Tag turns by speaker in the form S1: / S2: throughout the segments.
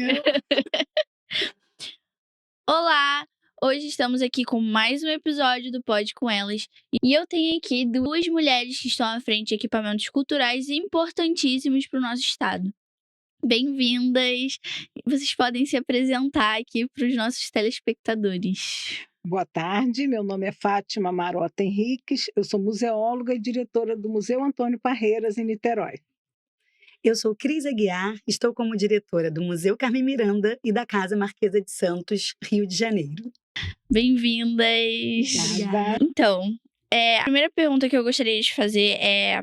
S1: manhã.
S2: Olá! Hoje estamos aqui com mais um episódio do Pode Com Elas. E eu tenho aqui duas mulheres que estão à frente de equipamentos culturais importantíssimos para o nosso estado. Bem-vindas! Vocês podem se apresentar aqui para os nossos telespectadores.
S1: Boa tarde, meu nome é Fátima Marota Henriques, eu sou museóloga e diretora do Museu Antônio Parreiras, em Niterói.
S3: Eu sou Cris Aguiar, estou como diretora do Museu Carmen Miranda e da Casa Marquesa de Santos, Rio de Janeiro.
S2: Bem-vindas!
S1: Obrigada.
S2: Então, a primeira pergunta que eu gostaria de fazer é: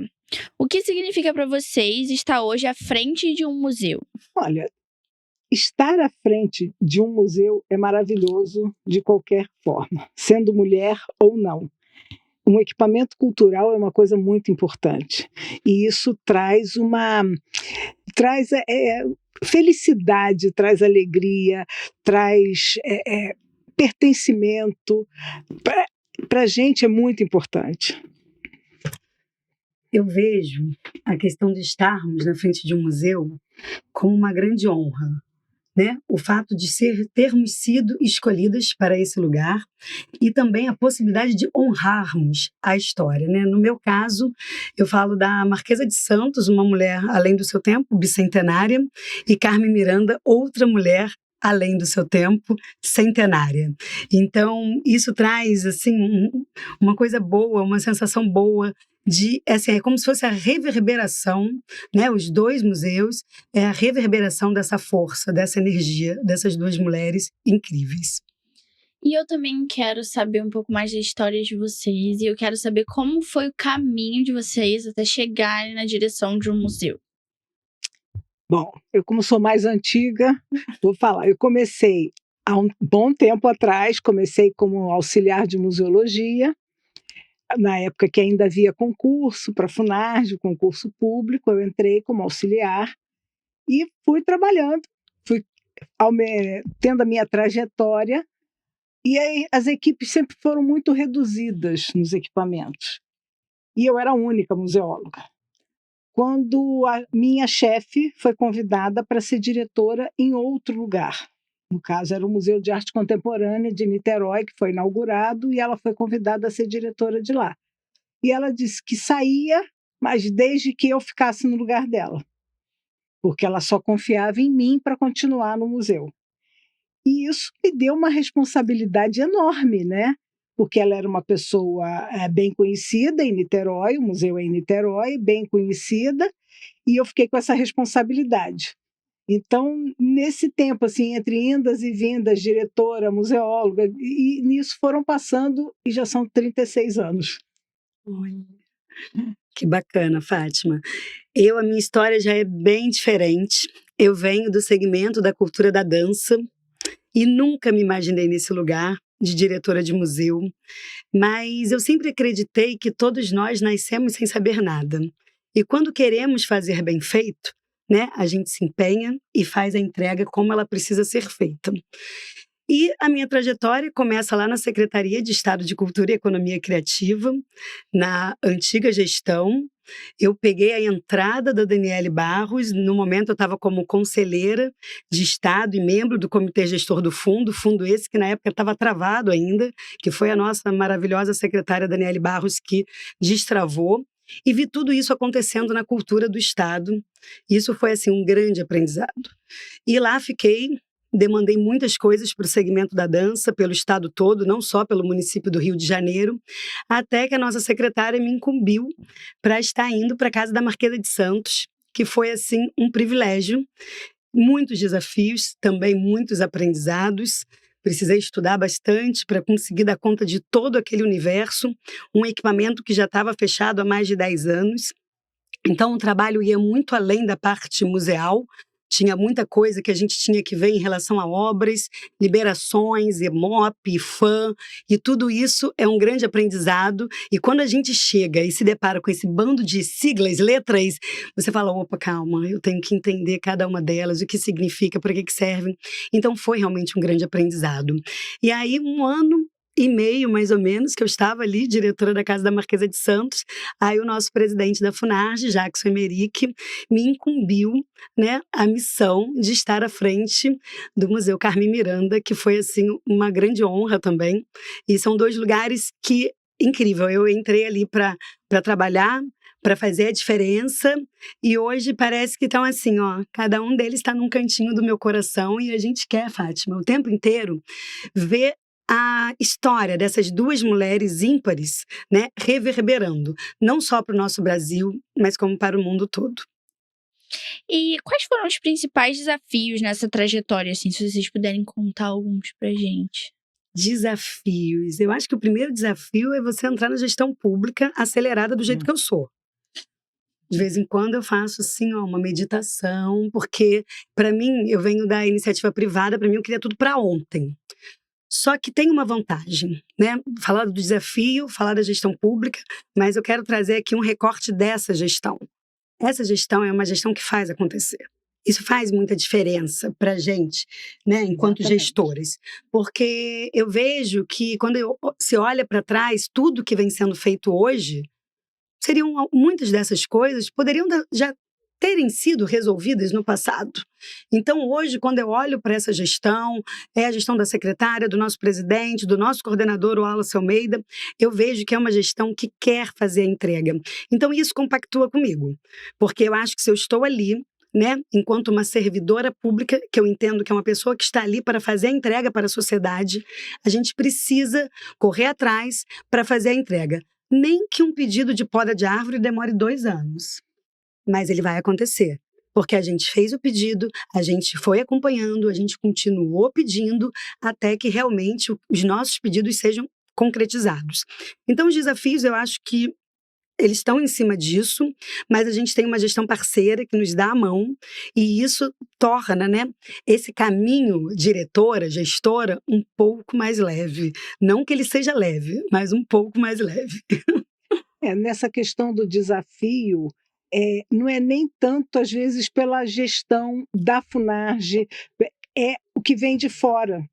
S2: o que significa para vocês estar hoje à frente de um museu?
S1: Olha, estar à frente de um museu é maravilhoso de qualquer forma, sendo mulher ou não. Um equipamento cultural é uma coisa muito importante e isso traz felicidade, traz alegria, traz pertencimento. Para a gente é muito importante.
S3: Eu vejo a questão de estarmos na frente de um museu como uma grande honra, né? O fato de termos sido escolhidas para esse lugar e também a possibilidade de honrarmos a história, né? No meu caso, eu falo da Marquesa de Santos, uma mulher além do seu tempo, bicentenária, e Carmen Miranda, outra mulher além do seu tempo, centenária. Então, isso traz assim uma coisa boa, uma sensação boa de, assim, é como se fosse a reverberação, né? Os dois museus é a reverberação dessa força, dessa energia dessas duas mulheres incríveis.
S2: E eu também quero saber um pouco mais da história de vocês, e eu quero saber como foi o caminho de vocês até chegarem na direção de um museu.
S1: Bom, eu como sou mais antiga, vou falar. Eu comecei há um bom tempo atrás, comecei como auxiliar de museologia, na época que ainda havia concurso para a Funarge, concurso público, eu entrei como auxiliar e fui trabalhando, fui tendo a minha trajetória, e aí as equipes sempre foram muito reduzidas nos equipamentos. E eu era a única museóloga. Quando a minha chefe foi convidada para ser diretora em outro lugar. No caso, era o Museu de Arte Contemporânea de Niterói, que foi inaugurado, e ela foi convidada a ser diretora de lá. E ela disse que saía, mas desde que eu ficasse no lugar dela, porque ela só confiava em mim para continuar no museu. E isso me deu uma responsabilidade enorme, né? Porque ela era uma pessoa bem conhecida em Niterói, o museu é em Niterói, bem conhecida, e eu fiquei com essa responsabilidade. Então, nesse tempo, assim, entre indas e vindas, diretora, museóloga, e nisso foram passando, e já são 36 anos.
S3: Que bacana, Fátima. A minha história já é bem diferente. Eu venho do segmento da cultura da dança e nunca me imaginei nesse lugar de diretora de museu, mas eu sempre acreditei que todos nós nascemos sem saber nada. E quando queremos fazer bem feito, né, a gente se empenha e faz a entrega como ela precisa ser feita. E a minha trajetória começa lá na Secretaria de Estado de Cultura e Economia Criativa, na antiga gestão. Eu peguei a entrada da Daniele Barros, no momento eu estava como conselheira de Estado e membro do Comitê Gestor do fundo esse que na época estava travado ainda, que foi a nossa maravilhosa secretária Daniele Barros que destravou, e vi tudo isso acontecendo na cultura do Estado. Isso foi assim um grande aprendizado. E lá fiquei. Demandei muitas coisas para o segmento da dança, pelo estado todo, não só pelo município do Rio de Janeiro, até que a nossa secretária me incumbiu para estar indo para a Casa da Marquesa de Santos, que foi, assim, um privilégio. Muitos desafios, também muitos aprendizados. Precisei estudar bastante para conseguir dar conta de todo aquele universo, um equipamento que já estava fechado há mais de 10 anos. Então, o trabalho ia muito além da parte museal. Tinha muita coisa que a gente tinha que ver em relação a obras, liberações, EMOP, IFAM, e tudo isso é um grande aprendizado. E quando a gente chega e se depara com esse bando de siglas, letras, você fala, opa, calma, eu tenho que entender cada uma delas, o que significa, para que servem. Então foi realmente um grande aprendizado. E aí, um ano, e meio, mais ou menos, que eu estava ali, diretora da Casa da Marquesa de Santos. Aí o nosso presidente da Funarge, Jackson Emerick, me incumbiu, né, a missão de estar à frente do Museu Carmen Miranda, que foi, assim, uma grande honra também. E são 2 lugares que, incrível, eu entrei ali para trabalhar, para fazer a diferença, e hoje parece que estão assim, ó, cada um deles está num cantinho do meu coração, e a gente quer, Fátima, o tempo inteiro, ver a história dessas 2 mulheres ímpares, né, reverberando, não só para o nosso Brasil, mas como para o mundo todo.
S2: E quais foram os principais desafios nessa trajetória, assim, se vocês puderem contar alguns pra gente?
S3: Desafios. Eu acho que o primeiro desafio é você entrar na gestão pública acelerada do jeito que eu sou. De vez em quando eu faço, assim, ó, uma meditação, porque, para mim, eu venho da iniciativa privada, para mim eu queria tudo para ontem. Só que tem uma vantagem, né? Falar do desafio, falar da gestão pública, mas eu quero trazer aqui um recorte dessa gestão. Essa gestão é uma gestão que faz acontecer. Isso faz muita diferença para a gente, né, enquanto
S1: Exatamente.
S3: gestores. Porque eu vejo que, quando se olha para trás, tudo que vem sendo feito hoje, muitas dessas coisas poderiam já terem sido resolvidas no passado. Então, hoje, quando eu olho para essa gestão, é a gestão da secretária, do nosso presidente, do nosso coordenador, o Wallace Almeida, eu vejo que é uma gestão que quer fazer a entrega. Então, isso compactua comigo, porque eu acho que se eu estou ali, né, enquanto uma servidora pública, que eu entendo que é uma pessoa que está ali para fazer a entrega para a sociedade, a gente precisa correr atrás para fazer a entrega. Nem que um pedido de poda de árvore demore 2 anos. Mas ele vai acontecer. Porque a gente fez o pedido, a gente foi acompanhando, a gente continuou pedindo até que realmente os nossos pedidos sejam concretizados. Então, os desafios, eu acho que eles estão em cima disso, mas a gente tem uma gestão parceira que nos dá a mão, e isso torna, né, esse caminho diretora, gestora, um pouco mais leve. Não que ele seja leve, mas um pouco mais leve.
S1: Nessa questão do desafio, não é nem tanto, às vezes, pela gestão da Funarge, é o que vem de fora.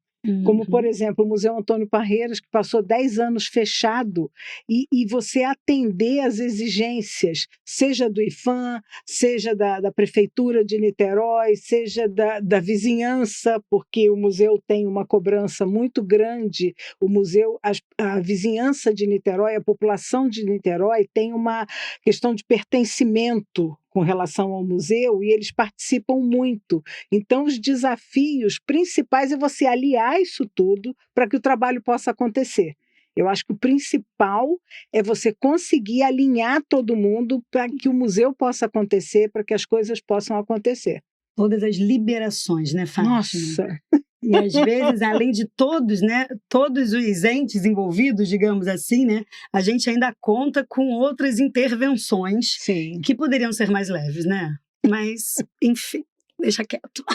S1: Como, por exemplo, o Museu Antônio Parreiras, que passou 10 anos fechado, e você atender às exigências, seja do IPHAN, seja da Prefeitura de Niterói, seja da vizinhança, porque o museu tem uma cobrança muito grande. O museu, a vizinhança de Niterói, a população de Niterói tem uma questão de pertencimento com relação ao museu, e eles participam muito. Então, os desafios principais é você aliar isso tudo para que o trabalho possa acontecer. Eu acho que o principal é você conseguir alinhar todo mundo para que o museu possa acontecer, para que as coisas possam acontecer.
S3: Todas as liberações, né, Fátima?
S1: Nossa!
S3: E às vezes, além de todos, né, todos os entes envolvidos, digamos assim, né, a gente ainda conta com outras intervenções
S1: Sim.
S3: que poderiam ser mais leves, né? Mas, enfim, deixa quieto.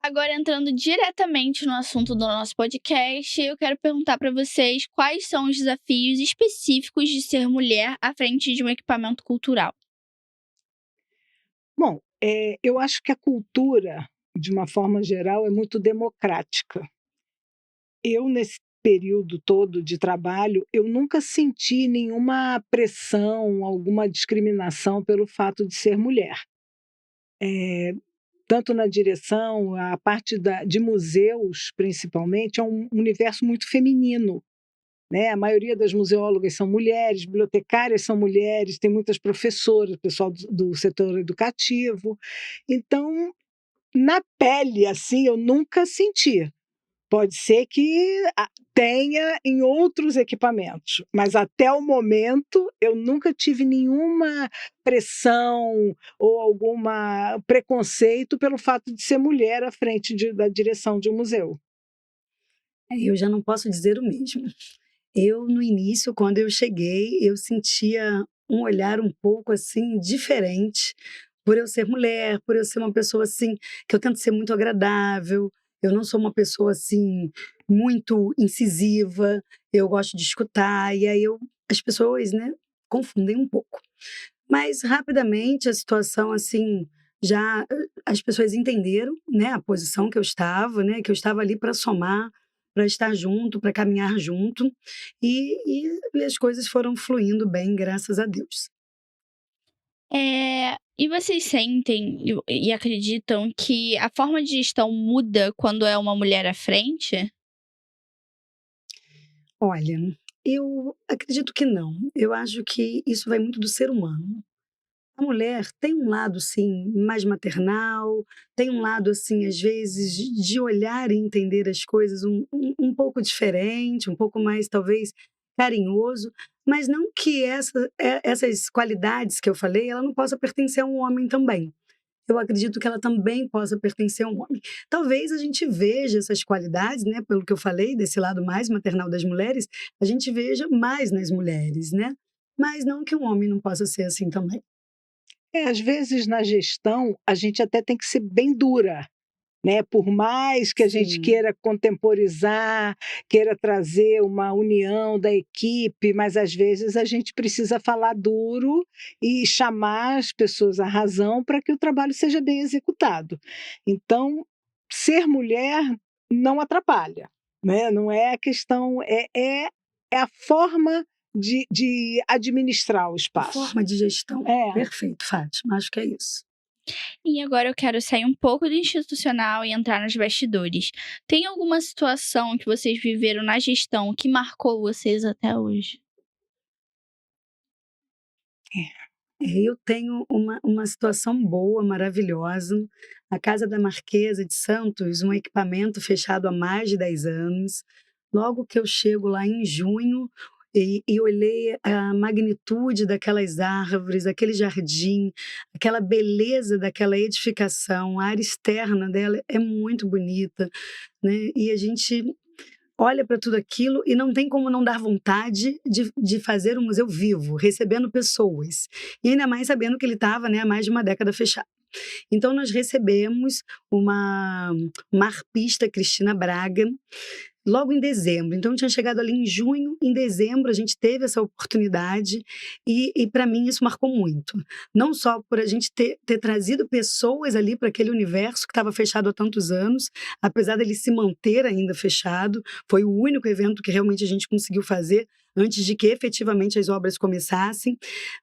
S2: Agora, entrando diretamente no assunto do nosso podcast, eu quero perguntar para vocês quais são os desafios específicos de ser mulher à frente de um equipamento cultural.
S1: Bom, eu acho que a cultura, de uma forma geral, é muito democrática. Eu, nesse período todo de trabalho, eu nunca senti nenhuma pressão, alguma discriminação pelo fato de ser mulher. Tanto na direção, a parte de museus, principalmente, é um universo muito feminino, né? A maioria das museólogas são mulheres, bibliotecárias são mulheres, tem muitas professoras, pessoal do setor educativo. Então, na pele, assim, eu nunca senti. Pode ser que tenha em outros equipamentos, mas até o momento eu nunca tive nenhuma pressão ou algum preconceito pelo fato de ser mulher à frente da direção de um museu.
S3: Eu já não posso dizer o mesmo. Eu, no início, quando eu cheguei, eu sentia um olhar um pouco, assim, diferente, por eu ser mulher, por eu ser uma pessoa, assim, que eu tento ser muito agradável, eu não sou uma pessoa, assim, muito incisiva, eu gosto de escutar, e aí as pessoas, né, confundem um pouco. Mas, rapidamente, a situação, assim, as pessoas entenderam, né, a posição que eu estava, né, que eu estava ali para somar, para estar junto, para caminhar junto, e as coisas foram fluindo bem, graças a Deus.
S2: E vocês sentem e acreditam que a forma de gestão muda quando é uma mulher à frente?
S3: Olha, eu acredito que não. Eu acho que isso vai muito do ser humano. A mulher tem um lado, sim, mais maternal, tem um lado, assim, às vezes, de olhar e entender as coisas um pouco diferente, um pouco mais, talvez, carinhoso, mas não que essas qualidades que eu falei, ela não possa pertencer a um homem também. Eu acredito que ela também possa pertencer a um homem. Talvez a gente veja essas qualidades, né, pelo que eu falei, desse lado mais maternal das mulheres, a gente veja mais nas mulheres, né, mas não que um homem não possa ser assim também.
S1: Às vezes na gestão a gente até tem que ser bem dura, né, por mais que a gente
S3: Sim.
S1: queira contemporizar, queira trazer uma união da equipe, mas às vezes a gente precisa falar duro e chamar as pessoas à razão para que o trabalho seja bem executado. Então, ser mulher não atrapalha, né, não é a questão, é a forma de administrar o
S3: A
S1: espaço.
S3: forma de gestão.
S1: É.
S3: Perfeito, Fátima, acho que é isso.
S2: E agora eu quero sair um pouco do institucional e entrar nos bastidores. Tem alguma situação que vocês viveram na gestão que marcou vocês até hoje?
S3: Eu tenho uma situação boa, maravilhosa. A Casa da Marquesa de Santos, um equipamento fechado há mais de 10 anos. Logo que eu chego lá em junho e olhei a magnitude daquelas árvores, aquele jardim, aquela beleza daquela edificação, a área externa dela é muito bonita, né, e a gente olha para tudo aquilo e não tem como não dar vontade de fazer um museu vivo, recebendo pessoas. E ainda mais sabendo que ele estava, né, há mais de uma década fechado. Então nós recebemos uma arpista, Cristina Braga, logo em dezembro. Então tinha chegado ali em junho, em dezembro a gente teve essa oportunidade e para mim isso marcou muito. Não só por a gente ter trazido pessoas ali para aquele universo que estava fechado há tantos anos, apesar dele se manter ainda fechado, foi o único evento que realmente a gente conseguiu fazer antes de que efetivamente as obras começassem,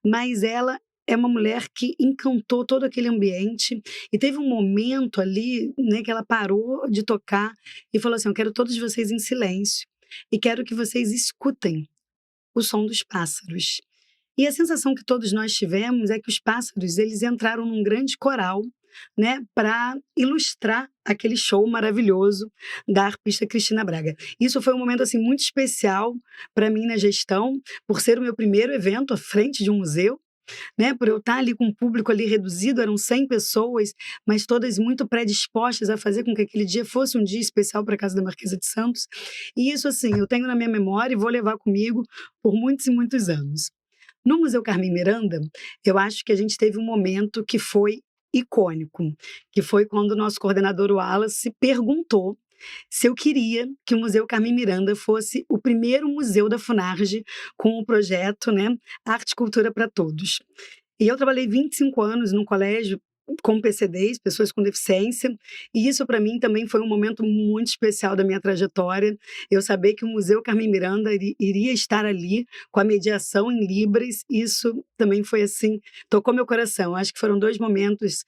S3: mas ela é uma mulher que encantou todo aquele ambiente e teve um momento ali, né, que ela parou de tocar e falou assim: "Eu quero todos vocês em silêncio e quero que vocês escutem o som dos pássaros". E a sensação que todos nós tivemos é que os pássaros, eles entraram num grande coral, né, para ilustrar aquele show maravilhoso da arpista Cristina Braga. Isso foi um momento, assim, muito especial para mim na gestão, por ser o meu primeiro evento à frente de um museu, né, por eu estar ali com um público ali reduzido, eram 100 pessoas, mas todas muito predispostas a fazer com que aquele dia fosse um dia especial para a Casa da Marquesa de Santos. E isso, assim, eu tenho na minha memória e vou levar comigo por muitos e muitos anos. No Museu Carmen Miranda, eu acho que a gente teve um momento que foi icônico, que foi quando o nosso coordenador Wallace perguntou se eu queria que o Museu Carmen Miranda fosse o primeiro museu da Funarge com o projeto, né, Arte e Cultura para Todos. E eu trabalhei 25 anos num colégio com PCDs, pessoas com deficiência, e isso para mim também foi um momento muito especial da minha trajetória. Eu saber que o Museu Carmen Miranda iria estar ali com a mediação em Libras, isso também foi assim, tocou meu coração. Acho que foram 2 momentos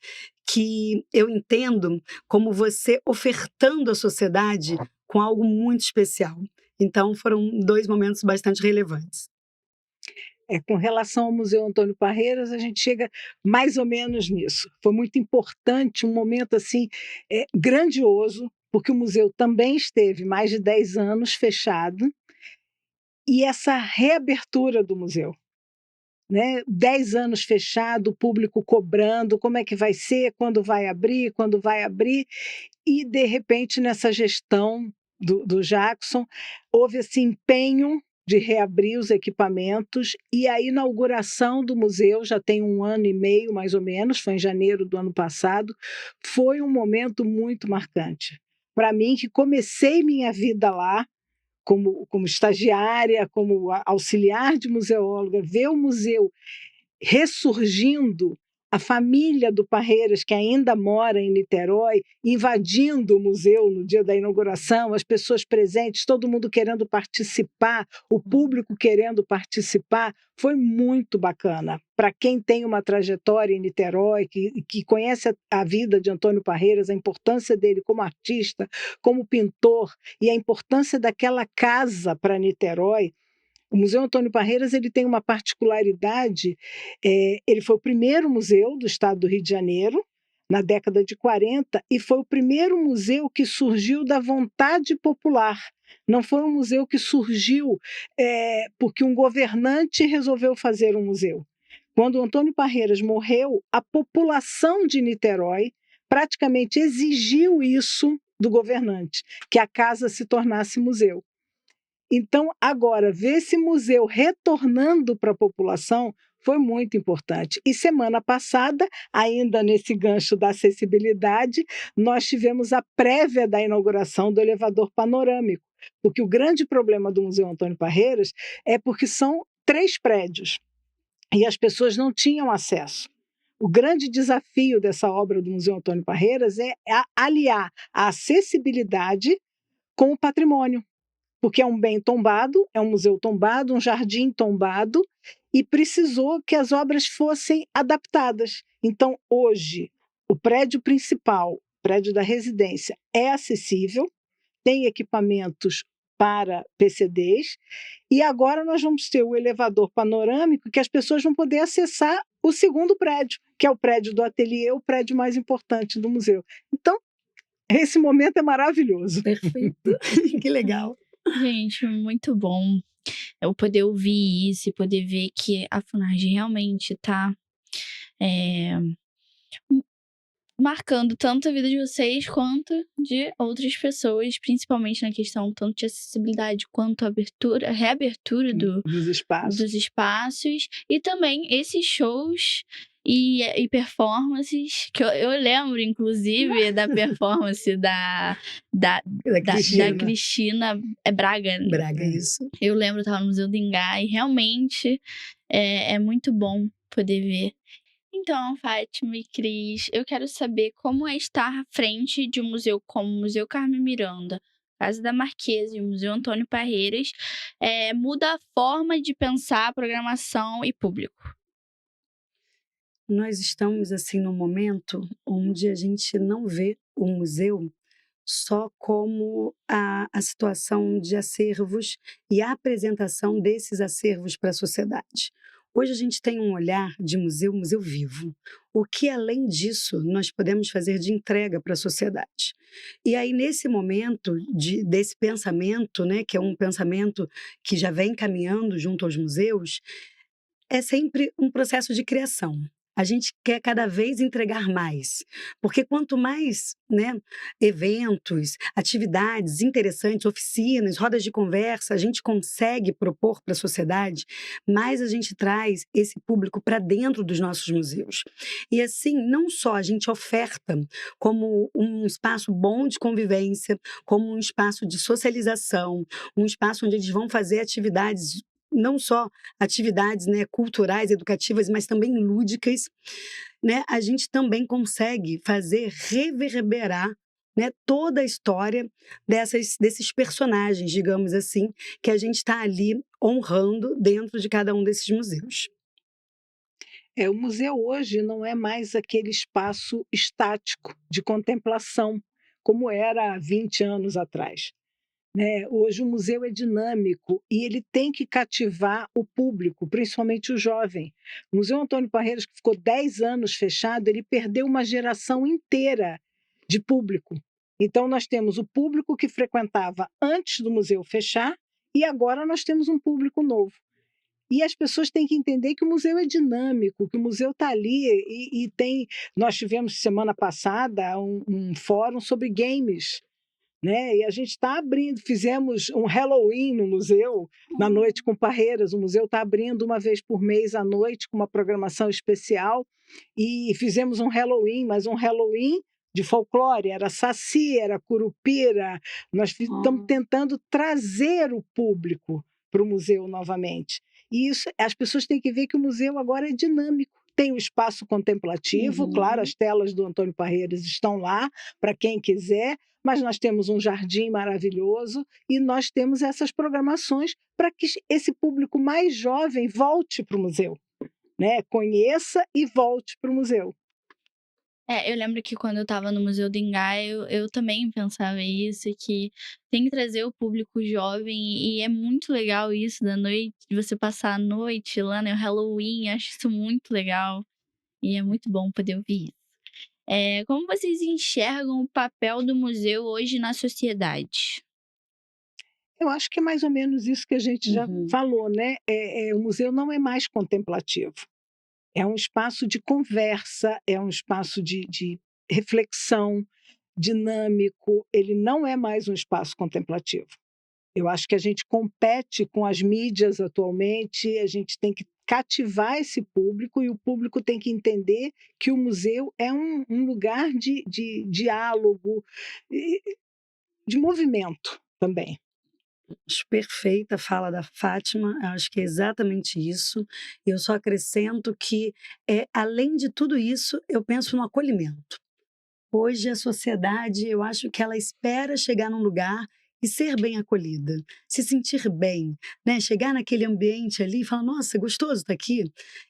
S3: que eu entendo como você ofertando à sociedade com algo muito especial. Então foram 2 momentos bastante relevantes.
S1: Com relação ao Museu Antônio Parreiras, a gente chega mais ou menos nisso. Foi muito importante, um momento assim, grandioso, porque o museu também esteve mais de 10 anos fechado, e essa reabertura do museu, né? 10 anos fechado, o público cobrando, como é que vai ser, quando vai abrir, e de repente nessa gestão do Jackson, houve esse empenho de reabrir os equipamentos, e a inauguração do museu já tem 1 ano e meio, mais ou menos, foi em janeiro do ano passado, foi um momento muito marcante. Para mim, que comecei minha vida lá, como estagiária, como auxiliar de museóloga, ver o museu ressurgindo a família do Parreiras, que ainda mora em Niterói, invadindo o museu no dia da inauguração, as pessoas presentes, todo mundo querendo participar, o público querendo participar, foi muito bacana. Para quem tem uma trajetória em Niterói, que conhece a vida de Antônio Parreiras, a importância dele como artista, como pintor, e a importância daquela casa para Niterói, o Museu Antônio Parreiras ele tem uma particularidade, ele foi o primeiro museu do estado do Rio de Janeiro, na década de 40, e foi o primeiro museu que surgiu da vontade popular. Não foi um museu que surgiu porque um governante resolveu fazer um museu. Quando o Antônio Parreiras morreu, a população de Niterói praticamente exigiu isso do governante, que a casa se tornasse museu. Então, agora, ver esse museu retornando para a população foi muito importante. E semana passada, ainda nesse gancho da acessibilidade, nós tivemos a prévia da inauguração do elevador panorâmico, porque o grande problema do Museu Antônio Parreiras é porque são 3 prédios e as pessoas não tinham acesso. O grande desafio dessa obra do Museu Antônio Parreiras é aliar a acessibilidade com o patrimônio, porque é um bem tombado, é um museu tombado, um jardim tombado, e precisou que as obras fossem adaptadas. Então, hoje, o prédio principal, o prédio da residência, é acessível, tem equipamentos para PCDs, e agora nós vamos ter o elevador panorâmico que as pessoas vão poder acessar o segundo prédio, que é o prédio do ateliê, o prédio mais importante do museu. Então, esse momento é maravilhoso.
S3: Perfeito. Que legal.
S2: Gente, muito bom eu poder ouvir isso e poder ver que a FUNARG realmente está marcando tanto a vida de vocês quanto de outras pessoas, principalmente na questão tanto de acessibilidade quanto reabertura
S1: dos
S2: espaços e também esses shows e performances, que eu lembro, inclusive, da performance da Cristina Braga.
S3: Braga, isso.
S2: Eu lembro, eu estava no Museu do Ingá e realmente é muito bom poder ver. Então, Fátima e Cris, eu quero saber como é estar à frente de um museu como o Museu Carmen Miranda, Casa da Marquesa e o Museu Antônio Parreiras, muda a forma de pensar a programação e público.
S3: Nós estamos, assim, num momento onde a gente não vê o museu só como a situação de acervos e a apresentação desses acervos para a sociedade. Hoje a gente tem um olhar de museu vivo. O que, além disso, nós podemos fazer de entrega para a sociedade? E aí, nesse momento desse pensamento, né, que é um pensamento que já vem caminhando junto aos museus, é sempre um processo de criação. A gente quer cada vez entregar mais, porque quanto mais, né, eventos, atividades interessantes, oficinas, rodas de conversa, a gente consegue propor para a sociedade, mais a gente traz esse público para dentro dos nossos museus. E assim, não só a gente oferta como um espaço bom de convivência, como um espaço de socialização, um espaço onde eles vão fazer atividades, não só atividades, né, culturais, educativas, mas também lúdicas, né, a gente também consegue fazer reverberar, né, toda a história desses personagens, digamos assim, que a gente está ali honrando dentro de cada um desses museus.
S1: O museu hoje não é mais aquele espaço estático de contemplação, como era há 20 anos atrás. Hoje o museu é dinâmico e ele tem que cativar o público, principalmente o jovem. O Museu Antônio Parreiras, que ficou 10 anos fechado, ele perdeu uma geração inteira de público. Então nós temos o público que frequentava antes do museu fechar e agora nós temos um público novo. E as pessoas têm que entender que o museu é dinâmico, que o museu está ali e tem... Nós tivemos semana passada um fórum sobre games, né? E a gente está abrindo, fizemos um Halloween no museu, na noite com Parreiras. O museu está abrindo uma vez por mês à noite com uma programação especial e fizemos um Halloween, mas um Halloween de folclore, era Saci, era Curupira. Nós estamos tentando trazer o público para o museu novamente. E isso, as pessoas têm que ver que o museu agora é dinâmico, tem o espaço contemplativo, claro,
S3: Uhum.
S1: as telas do Antônio Parreiras estão lá para quem quiser, mas nós temos um jardim maravilhoso e nós temos essas programações para que esse público mais jovem volte para o museu, né? Conheça e volte para o museu.
S2: Eu lembro que quando eu estava no Museu do Engá, eu também pensava isso, que tem que trazer o público jovem, e é muito legal isso da noite, de você passar a noite lá, né, o Halloween, acho isso muito legal, e é muito bom poder ouvir isso. Como vocês enxergam o papel do museu hoje na sociedade?
S1: Eu acho que é mais ou menos isso que a gente já
S3: Uhum.
S1: falou, né? O museu não é mais contemplativo, é um espaço de conversa, é um espaço de reflexão, dinâmico, ele não é mais um espaço contemplativo. Eu acho que a gente compete com as mídias atualmente, a gente tem que cativar esse público e o público tem que entender que o museu é um lugar de diálogo, e de movimento também.
S3: Acho perfeita a fala da Fátima, acho que é exatamente isso. Eu só acrescento que, além de tudo isso, eu penso no acolhimento. Hoje a sociedade, eu acho que ela espera chegar num lugar e ser bem acolhida, se sentir bem, né? Chegar naquele ambiente ali e falar, nossa, é gostoso estar aqui.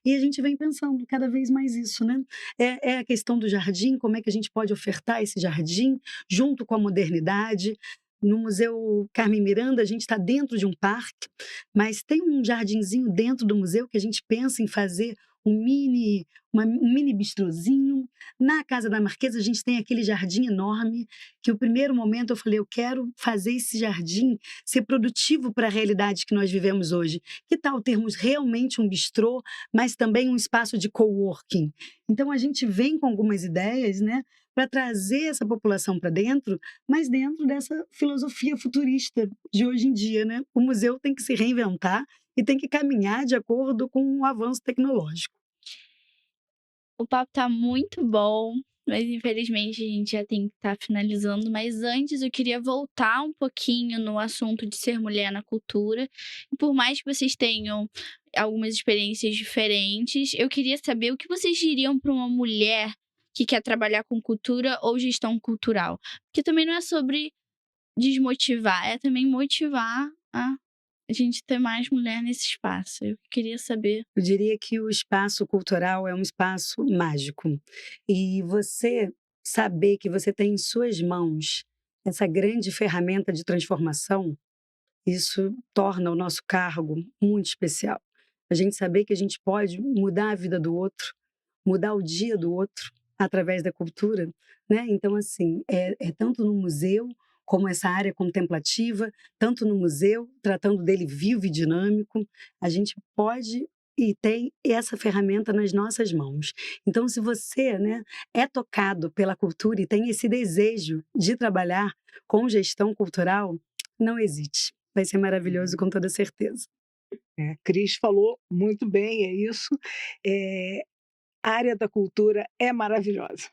S3: E a gente vem pensando cada vez mais isso, né? É a questão do jardim, como é que a gente pode ofertar esse jardim junto com a modernidade. No Museu Carmen Miranda, a gente está dentro de um parque, mas tem um jardinzinho dentro do museu que a gente pensa em fazer um mini bistrozinho. Na Casa da Marquesa, a gente tem aquele jardim enorme, que o primeiro momento eu falei, eu quero fazer esse jardim ser produtivo para a realidade que nós vivemos hoje. Que tal termos realmente um bistrô, mas também um espaço de coworking? Então a gente vem com algumas ideias, né, para trazer essa população para dentro, mas dentro dessa filosofia futurista de hoje em dia, né? O museu tem que se reinventar e tem que caminhar de acordo com o avanço tecnológico.
S2: O papo tá muito bom, mas infelizmente a gente já tem que estar finalizando. Mas antes eu queria voltar um pouquinho no assunto de ser mulher na cultura. E por mais que vocês tenham algumas experiências diferentes, eu queria saber o que vocês diriam para uma mulher que quer trabalhar com cultura ou gestão cultural. Porque também não é sobre desmotivar, é também motivar a gente ter mais mulher nesse espaço. Eu queria saber.
S3: Eu diria que o espaço cultural é um espaço mágico. E você saber que você tem em suas mãos essa grande ferramenta de transformação, isso torna o nosso cargo muito especial. A gente saber que a gente pode mudar a vida do outro, mudar o dia do outro através da cultura, né? Então, assim, é tanto no museu como essa área contemplativa, tanto no museu, tratando dele vivo e dinâmico, a gente pode e tem essa ferramenta nas nossas mãos. Então, se você, né, é tocado pela cultura e tem esse desejo de trabalhar com gestão cultural, não hesite. Vai ser maravilhoso com toda certeza.
S1: Cris falou muito bem, é isso. A área da cultura é maravilhosa,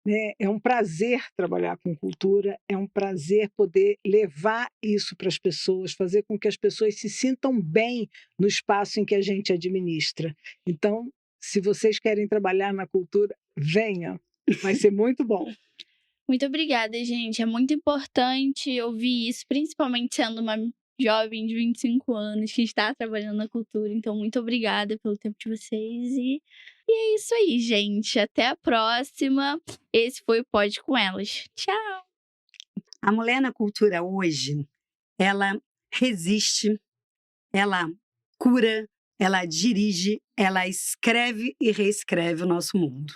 S1: né? É um prazer trabalhar com cultura, é um prazer poder levar isso para as pessoas, fazer com que as pessoas se sintam bem no espaço em que a gente administra. Então, se vocês querem trabalhar na cultura, venham, vai ser muito bom.
S2: Muito obrigada, gente. É muito importante ouvir isso, principalmente sendo uma jovem de 25 anos que está trabalhando na cultura. Então, muito obrigada pelo tempo de vocês. E é isso aí, gente. Até a próxima. Esse foi o Pode Com Elas. Tchau!
S3: A mulher na cultura hoje, ela resiste, ela cura, ela dirige, ela escreve e reescreve o nosso mundo.